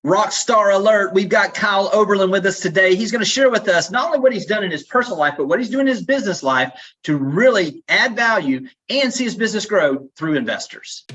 Rockstar alert. We've got Kyle Oberlin with us today. He's going to share with us not only what he's done in his personal life, but what he's doing in his business life to really add value and see his business grow through investors.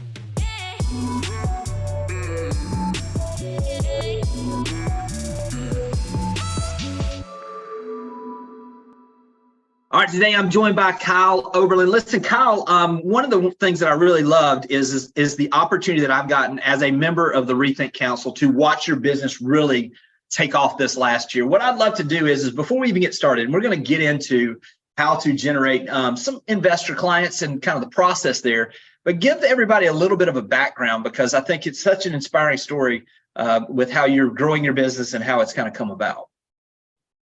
All right, today I'm joined by Kyle Oberlin. Listen, Kyle, one of the things that I really loved is the opportunity that I've gotten as a member of the Rethink Council to watch your business really take off this last year. What I'd love to do is before we even get started, and we're going to get into how to generate some investor clients and kind of the process there, but give everybody a little bit of a background because I think it's such an inspiring story with how you're growing your business and how it's kind of come about.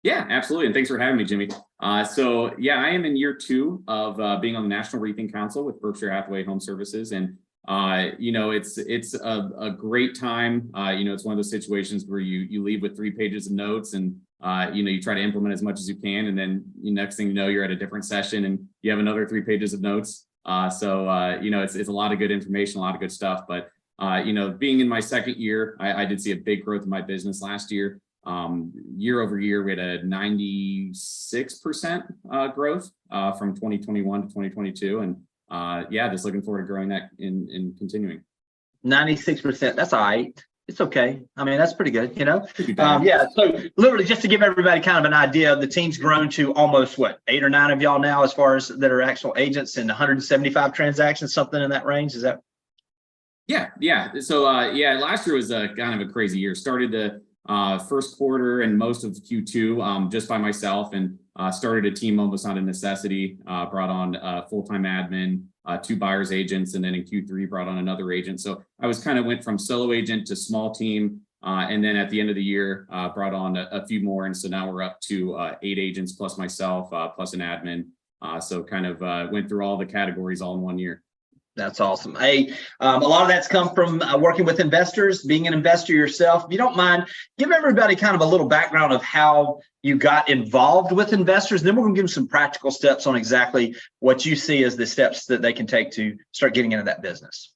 Yeah, absolutely. And thanks for having me, Jimmy. I am in year 2 of being on the National Rethink Council with Berkshire Hathaway Home Services. And, it's a great time. It's one of those situations where you leave with 3 pages of notes and, you try to implement as much as you can. And then next thing you know, you're at a different session and you have another 3 pages of notes. It's a lot of good information, a lot of good stuff. But, being in my second year, I did see a big growth in my business last year. Year over year, we had a 96% growth from 2021 to 2022. And just looking forward to growing that in continuing. 96%, that's all right. It's okay. I mean, that's pretty good, So literally just to give everybody kind of an idea, the team's grown to almost 8 or 9 of y'all now as far as that are actual agents and 175 transactions, something in that range. Is that? Yeah. So last year was kind of a crazy year. Started the first quarter and most of Q2 just by myself and started a team almost out of necessity, brought on a full-time admin, 2 buyer's agents, and then in Q3 brought on another agent. So I went from solo agent to small team. And then at the end of the year, brought on a few more. And so now we're up to 8 agents plus myself, plus an admin. So kind of went through all the categories all in 1 year. That's awesome. Hey, a lot of that's come from working with investors, being an investor yourself. If you don't mind, give everybody kind of a little background of how you got involved with investors. Then we're going to give them some practical steps on exactly what you see as the steps that they can take to start getting into that business.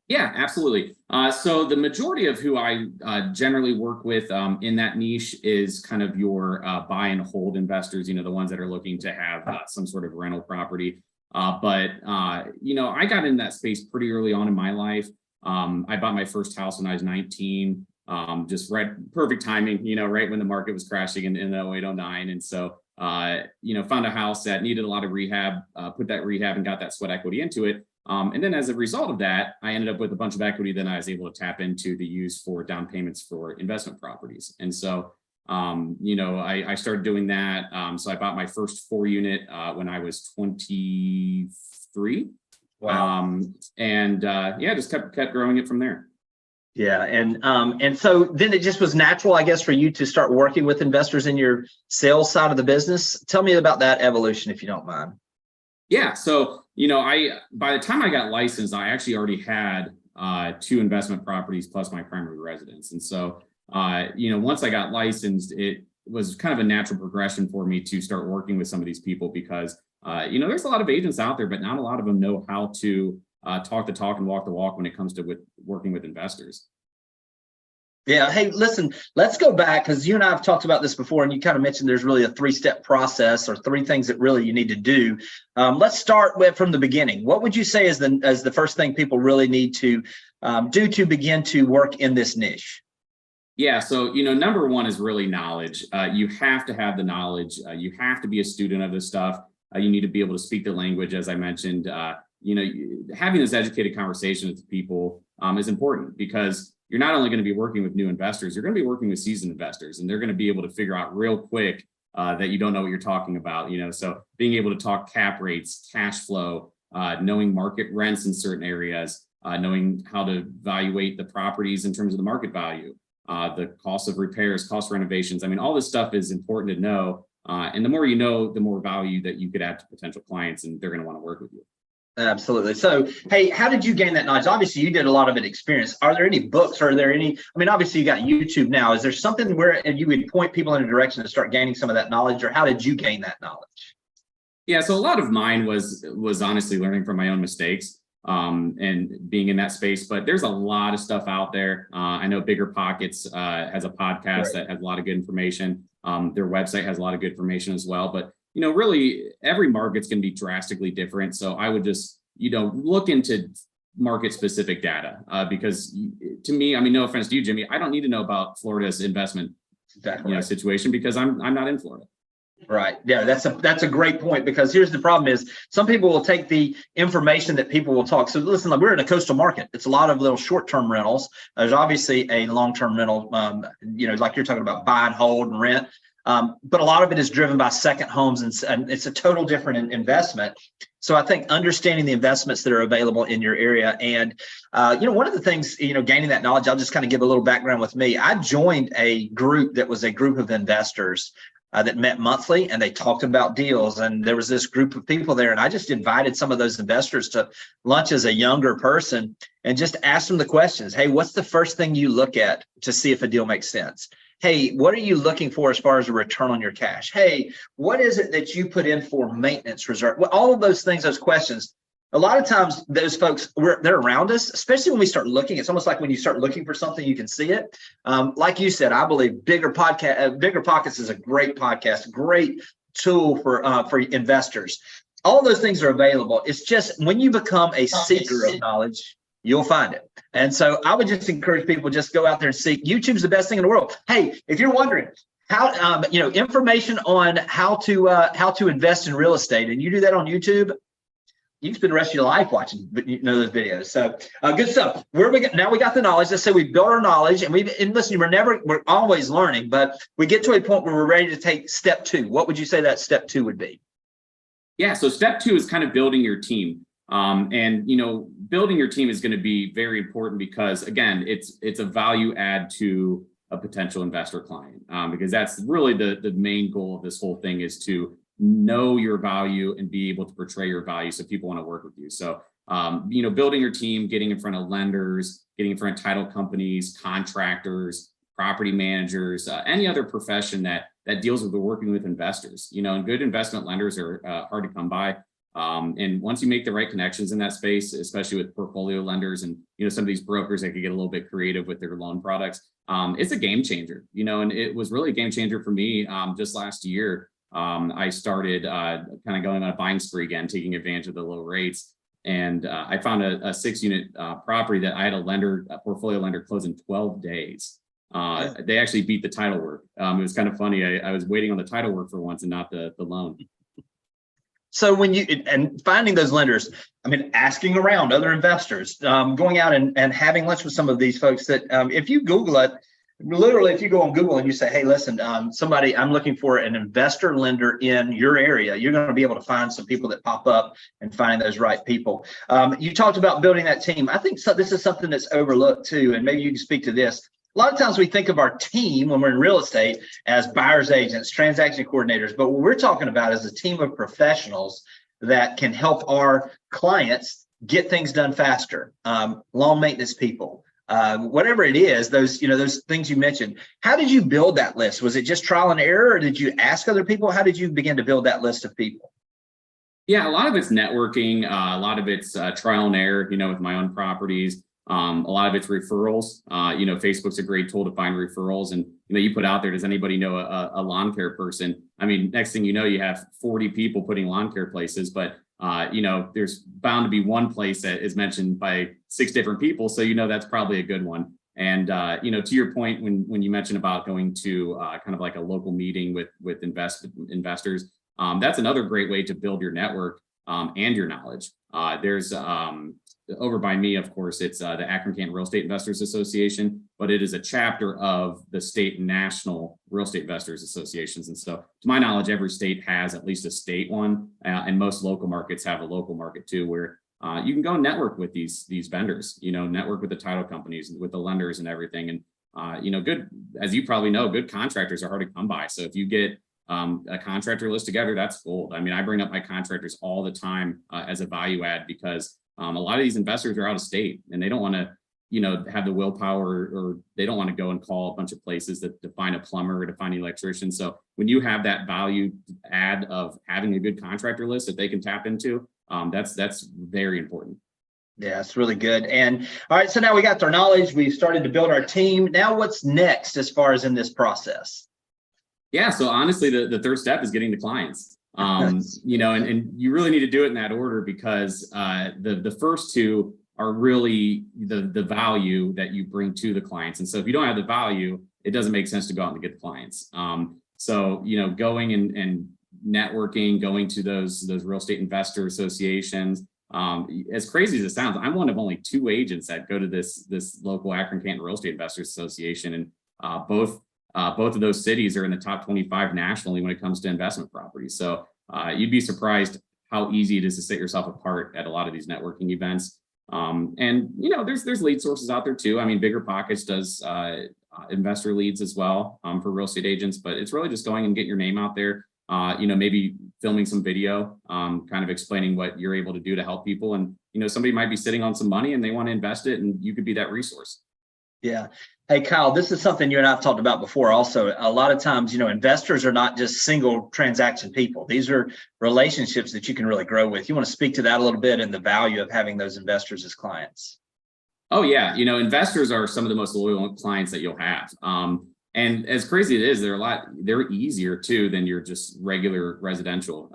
Yeah, absolutely. So the majority of who I generally work with in that niche is kind of your buy and hold investors, the ones that are looking to have some sort of rental property. But I got in that space pretty early on in my life. I bought my first house when I was 19, just perfect timing, right when the market was crashing in 08, 09. And so, found a house that needed a lot of rehab, put that rehab and got that sweat equity into it. And then as a result of that, I ended up with a bunch of equity that I was able to tap into to use for down payments for investment properties. And so I started doing that. So I bought my first 4 unit when I was 23. Wow. Just kept growing it from there. Yeah. And so then it just was natural, I guess, for you to start working with investors in your sales side of the business. Tell me about that evolution, if you don't mind. Yeah. So, by the time I got licensed, I actually already had 2 investment properties plus my primary residence. And so once I got licensed, it was kind of a natural progression for me to start working with some of these people because, there's a lot of agents out there, but not a lot of them know how to talk the talk and walk the walk when it comes to working with investors. Yeah. Hey, listen, let's go back because you and I have talked about this before, and you kind of mentioned there's really a 3-step process or 3 things that really you need to do. Let's start from the beginning. What would you say is the first thing people really need to do to begin to work in this niche? Yeah. So, number 1 is really knowledge. You have to have the knowledge. You have to be a student of this stuff. You need to be able to speak the language. As I mentioned, having this educated conversation with people is important because you're not only going to be working with new investors, you're going to be working with seasoned investors, and they're going to be able to figure out real quick that you don't know what you're talking about. So being able to talk cap rates, cash flow, knowing market rents in certain areas, knowing how to evaluate the properties in terms of the market value. The cost of repairs, cost of renovations. I mean, all this stuff is important to know. And the more you know, the more value that you could add to potential clients, and they're going to want to work with you. Absolutely. So, hey, how did you gain that knowledge? Obviously, you did a lot of it experience. Are there any books? Are there any? I mean, obviously, you got YouTube now. Is there something where you would point people in a direction to start gaining some of that knowledge, or how did you gain that knowledge? Yeah, so a lot of mine was honestly learning from my own mistakes. and being in that space. But there's a lot of stuff out there. I know Bigger Pockets has a podcast that has a lot of good information. Their website has a lot of good information as well. But really every market's going to be drastically different. So I would just look into market specific data because to me, I mean, no offense to you, Jimmy, I don't need to know about Florida's investment situation because I'm not in Florida. Right. Yeah, that's a great point, because here's the problem is some people will take the information that people will talk. So listen, like we're in a coastal market. It's a lot of little short-term rentals. There's obviously a long-term rental, like you're talking about buy and hold and rent. But a lot of it is driven by second homes, and it's a total different investment. So I think understanding the investments that are available in your area, and one of the things, gaining that knowledge, I'll just kind of give a little background with me. I joined a group that was a group of investors that met monthly, and they talked about deals. And there was this group of people there, and I just invited some of those investors to lunch as a younger person and just asked them the questions. Hey, what's the first thing you look at to see if a deal makes sense? Hey, what are you looking for as far as a return on your cash? Hey, what is it that you put in for maintenance reserve? Well, all of those things, those questions, a lot of times those folks, they're around us, especially when we start looking. It's almost like when you start looking for something, you can see it. Like you said, I believe Bigger Pockets is a great podcast, great tool for investors. All of those things are available. It's just when you become a seeker of knowledge, you'll find it. And so I would just encourage people, just go out there and seek. YouTube's the best thing in the world. Hey, if you're wondering how, information on how to invest in real estate, and you do that on YouTube, you can spend the rest of your life watching, those videos. So good stuff. Now we got the knowledge. Let's say we built our knowledge, and listen, we're always learning, but we get to a point where we're ready to take step 2. What would you say that step 2 would be? Yeah. So step 2 is kind of building your team. Building your team is going to be very important because, again, it's a value add to a potential investor client, because that's really the main goal of this whole thing, is to know your value and be able to portray your value so people want to work with you. So, building your team, getting in front of lenders, getting in front of title companies, contractors, property managers, any other profession that deals with working with investors. And good investment lenders are hard to come by. And once you make the right connections in that space, especially with portfolio lenders and, some of these brokers that could get a little bit creative with their loan products, it's a game changer, and it was really a game changer for me. Just last year, I started kind of going on a buying spree again, taking advantage of the low rates. And I found a 6-unit property that I had a portfolio lender close in 12 days. They actually beat the title work. It was kind of funny. I was waiting on the title work for once and not the loan. So and finding those lenders, asking around other investors, going out and having lunch with some of these folks that if you Google it, literally, if you go on Google and you say, hey, listen, I'm looking for an investor lender in your area, you're going to be able to find some people that pop up and find those right people. You talked about building that team. I think this is something that's overlooked too, and maybe you can speak to this. A lot of times we think of our team when we're in real estate as buyer's agents, transaction coordinators, but what we're talking about is a team of professionals that can help our clients get things done faster. Loan maintenance people, whatever it is, those things you mentioned. How did you build that list? Was it just trial and error, or did you ask other people? How did you begin to build that list of people? Yeah, a lot of it's networking. A lot of it's trial and error, with my own properties. A lot of it's referrals. Facebook's a great tool to find referrals. And, you put out there, does anybody know a lawn care person? Next thing you know, you have 40 people putting lawn care places, but, there's bound to be one place that is mentioned by 6 different people. So, that's probably a good one. And, to your point, when you mentioned about going to kind of like a local meeting with investors, that's another great way to build your network and your knowledge. There's over by me, of course, it's the Akron Canton Real Estate Investors Association, but it is a chapter of the state and national real estate investors associations. And so, to my knowledge, every state has at least a state one, and most local markets have a local market too, where you can go and network with these vendors, network with the title companies, with the lenders and everything. And, good, as you probably know, good contractors are hard to come by. So if you get a contractor list together, that's gold. I bring up my contractors all the time as a value add, because a lot of these investors are out of state and they don't want to, have the willpower, or they don't want to go and call a bunch of places to find a plumber or to find an electrician. So when you have that value add of having a good contractor list that they can tap into, that's very important. Yeah, it's really good. And all right, so now we got our knowledge. We've started to build our team. Now what's next as far as in this process? Yeah, so honestly, the third step is getting the clients. You know, and you really need to do it in that order, because the first two are really the value that you bring to the clients. And so if you don't have the value, it doesn't make sense to go out and get the clients. So, you know, going and networking, going to those real estate investor associations. As crazy as it sounds, I'm one of only 2 agents that go to this local Akron Canton Real Estate Investors Association, and both of those cities are in the top 25 nationally when it comes to investment properties. So you'd be surprised how easy it is to set yourself apart at a lot of these networking events. And you know, there's lead sources out there too. I mean, Bigger Pockets does investor leads as well for real estate agents, but it's really just going and getting your name out there. You know, maybe filming some video, kind of explaining what you're able to do to help people. And, you know, somebody might be sitting on some money and they want to invest it, and you could be that resource. Yeah. Hey, Kyle, this is something you and I've talked about before also. A lot of times, you know, investors are not just single transaction people. These are relationships that you can really grow with. You want to speak to that a little bit and the value of having those investors as clients? Oh, yeah. You know, investors are some of the most loyal clients that you'll have. And as crazy as it is, they're easier too than your just regular residential.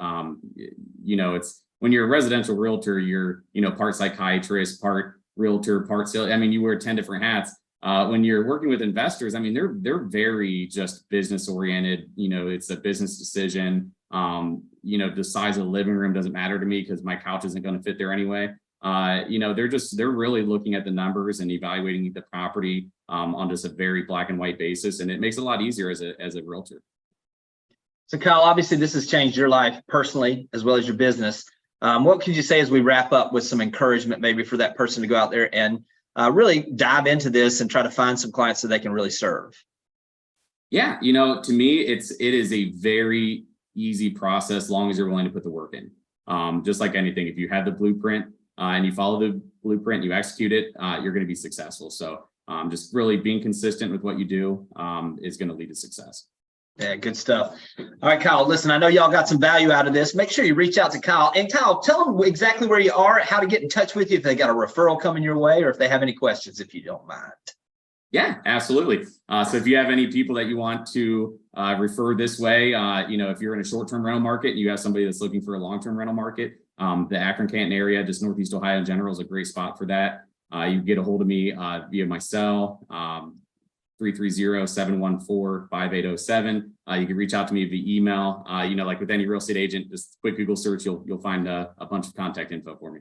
You know, it's when you're a residential realtor, you're, you know, part psychiatrist, part realtor, part sales. I mean, you wear 10 different hats. When you're working with investors, I mean, they're very just business oriented. You know, it's a business decision. You know, the size of the living room doesn't matter to me because my couch isn't going to fit there anyway. You know, they're really looking at the numbers and evaluating the property on just a very black and white basis, and it makes it a lot easier as a realtor. So, Kyle, obviously this has changed your life personally as well as your business. What can you say as we wrap up with some encouragement, maybe for that person to go out there and really dive into this and try to find some clients that they can really serve? Yeah, you know, to me, it is a very easy process, as long as you're willing to put the work in. Just like anything, if you have the blueprint and you follow the blueprint, you execute it, you're going to be successful. So just really being consistent with what you do is going to lead to success. Yeah, good stuff. All right, Kyle, listen, I know y'all got some value out of this. Make sure you reach out to Kyle. And Kyle, tell them exactly where you are, how to get in touch with you, if they got a referral coming your way, or if they have any questions, if you don't mind. Yeah, absolutely. So if you have any people that you want to refer this way, you know, if you're in a short-term rental market and you have somebody that's looking for a long-term rental market, the Akron Canton area, just Northeast Ohio in general, is a great spot for that. You can get a hold of me via my cell, 330-714-5807. You can reach out to me via email. You know, like with any real estate agent, just quick Google search, you'll find a bunch of contact info for me.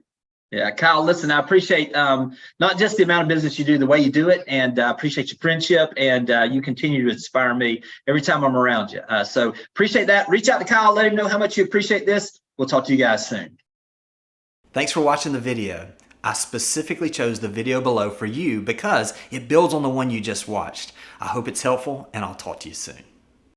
Yeah, Kyle, listen, I appreciate not just the amount of business you do, the way you do it, and I appreciate your friendship, and you continue to inspire me every time I'm around you. So appreciate that. Reach out to Kyle, let him know how much you appreciate this. We'll talk to you guys soon. Thanks for watching the video. I specifically chose the video below for you because it builds on the one you just watched. I hope it's helpful, and I'll talk to you soon.